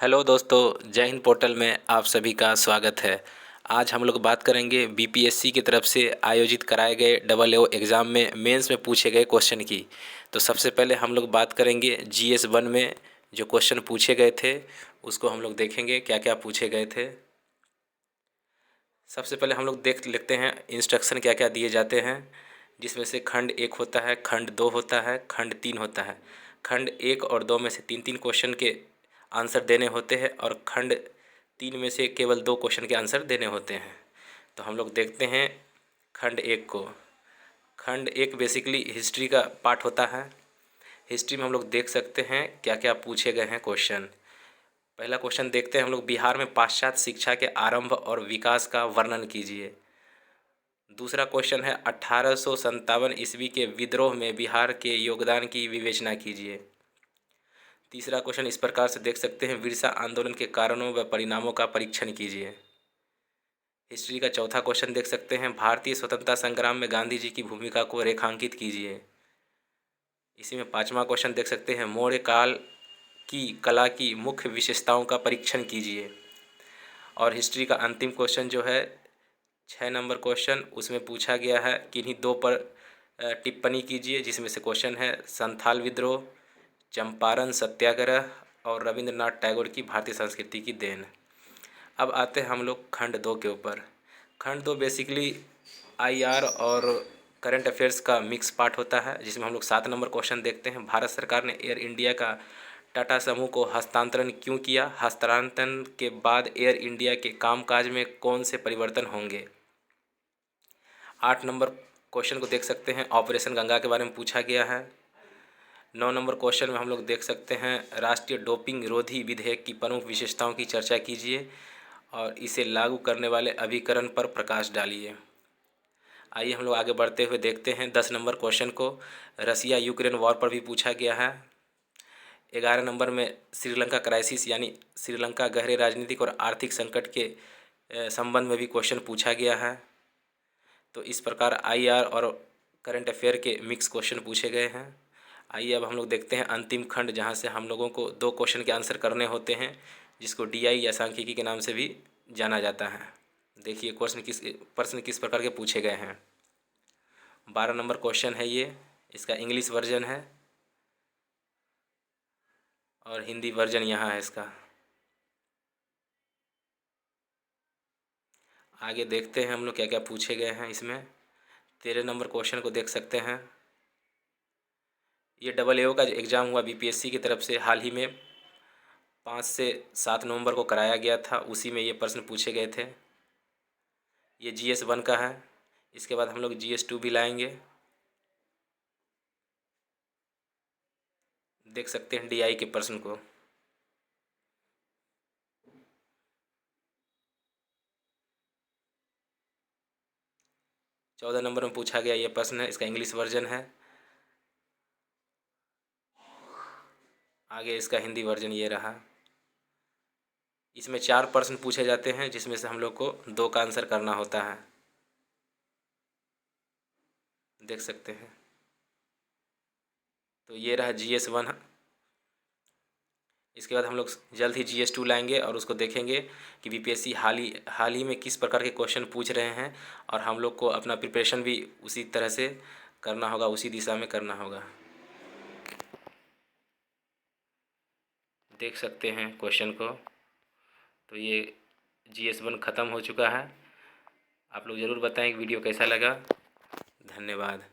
Hello दोस्तों, जय Hind portal में आप सभी का स्वागत है। आज हम लोग बात करेंगे बीपीएससी की तरफ से आयोजित कराए गए डबल ओ एग्ज़ाम में मेंस में पूछे गए क्वेश्चन की। तो सबसे पहले हम लोग बात करेंगे जीएस 1 में जो क्वेश्चन पूछे गए थे उसको हम लोग देखेंगे क्या क्या पूछे गए थे। सबसे पहले हम लोग देख लेते हैं इंस्ट्रक्शन क्या क्या दिए जाते हैं, जिसमें से खंड 1 होता है, खंड 2 होता है, खंड 3 होता है। खंड 1 और 2 में से 3-3 क्वेश्चन के आंसर देने होते हैं और खंड 3 में से केवल 2 क्वेश्चन के आंसर देने होते हैं। तो हम लोग देखते हैं खंड 1 को। खंड 1 बेसिकली हिस्ट्री का पार्ट होता है। हिस्ट्री में हम लोग देख सकते हैं क्या क्या पूछे गए हैं क्वेश्चन। पहला क्वेश्चन देखते हैं हम लोग, बिहार में पाश्चात्य शिक्षा के आरंभ और विकास का वर्णन कीजिए। दूसरा क्वेश्चन है 1857 ईस्वी के विद्रोह में बिहार के योगदान की विवेचना कीजिए। तीसरा क्वेश्चन इस प्रकार से देख सकते हैं, बिरसा आंदोलन के कारणों व परिणामों का परीक्षण कीजिए। हिस्ट्री का चौथा क्वेश्चन देख सकते हैं, भारतीय स्वतंत्रता संग्राम में गांधी जी की भूमिका को रेखांकित कीजिए। इसी में पांचवा क्वेश्चन देख सकते हैं, मौर्य काल की कला की मुख्य विशेषताओं का परीक्षण कीजिए। और हिस्ट्री का अंतिम क्वेश्चन जो है 6 नंबर क्वेश्चन, उसमें पूछा गया है किन्हीं दो पर टिप्पणी कीजिए, जिसमें से क्वेश्चन है संथाल विद्रोह, चंपारण सत्याग्रह और रविंद्रनाथ टैगोर की भारतीय संस्कृति की देन। अब आते हैं हम लोग खंड 2 के ऊपर। खंड 2 बेसिकली आईआर और करंट अफेयर्स का मिक्स पार्ट होता है, जिसमें हम लोग 7 नंबर क्वेश्चन देखते हैं, भारत सरकार ने एयर इंडिया का टाटा समूह को हस्तांतरण क्यों किया? हस्तांतरण के बाद एयर इंडिया के कामकाज में कौन से परिवर्तन होंगे? 8 नंबर क्वेश्चन को देख सकते हैं, ऑपरेशन गंगा के बारे में पूछा गया है। 9 नंबर क्वेश्चन में हम लोग देख सकते हैं, राष्ट्रीय डोपिंग विरोधी विधेयक की प्रमुख विशेषताओं की चर्चा कीजिए और इसे लागू करने वाले अभिकरण पर प्रकाश डालिए। आइए हम लोग आगे बढ़ते हुए देखते हैं 10 नंबर क्वेश्चन को, रसिया यूक्रेन वॉर पर भी पूछा गया है। 11 नंबर में श्रीलंका क्राइसिस यानी श्रीलंका गहरे राजनीतिक और आर्थिक संकट के संबंध में भी क्वेश्चन पूछा गया है। तो इस प्रकार आईआर और करंट अफेयर के मिक्स क्वेश्चन पूछे गए हैं। आइए अब हम लोग देखते हैं अंतिम खंड, जहां से हम लोगों को 2 क्वेश्चन के आंसर करने होते हैं, जिसको डीआई या सांख्यिकी के नाम से भी जाना जाता है। देखिए प्रश्न किस प्रकार के पूछे गए हैं। 12 नंबर क्वेश्चन है ये, इसका इंग्लिश वर्जन है और हिंदी वर्जन यहाँ है इसका। आगे देखते हैं हम लोग क्या क्या पूछे गए हैं इसमें। 13 नंबर क्वेश्चन को देख सकते हैं, ये डबल ए का जो एग्ज़ाम हुआ बीपीएससी की तरफ से हाल ही में 5 से 7 नवंबर को कराया गया था, उसी में ये प्रश्न पूछे गए थे। ये जीएस 1 का है। इसके बाद हम लोग जीएस 2 भी लाएंगे। देख सकते हैं डीआई के प्रश्न को। चौदह नंबर में पूछा गया ये प्रश्न है, इसका इंग्लिश वर्जन है। आगे इसका हिंदी वर्जन ये रहा। इसमें 4 प्रश्न पूछे जाते हैं, जिसमें से हम लोग को 2 का आंसर करना होता है। देख सकते हैं। तो ये रहा जीएस 1। इसके बाद हम लोग जल्द ही जीएस 2 लाएंगे और उसको देखेंगे कि बीपीएससी हाल ही में किस प्रकार के क्वेश्चन पूछ रहे हैं, और हम लोग को अपना प्रिपरेशन भी उसी तरह से करना होगा, उसी दिशा में करना होगा। देख सकते हैं क्वेश्चन को। तो ये जीएस 1 ख़त्म हो चुका है। आप लोग ज़रूर बताएं कि वीडियो कैसा लगा। धन्यवाद।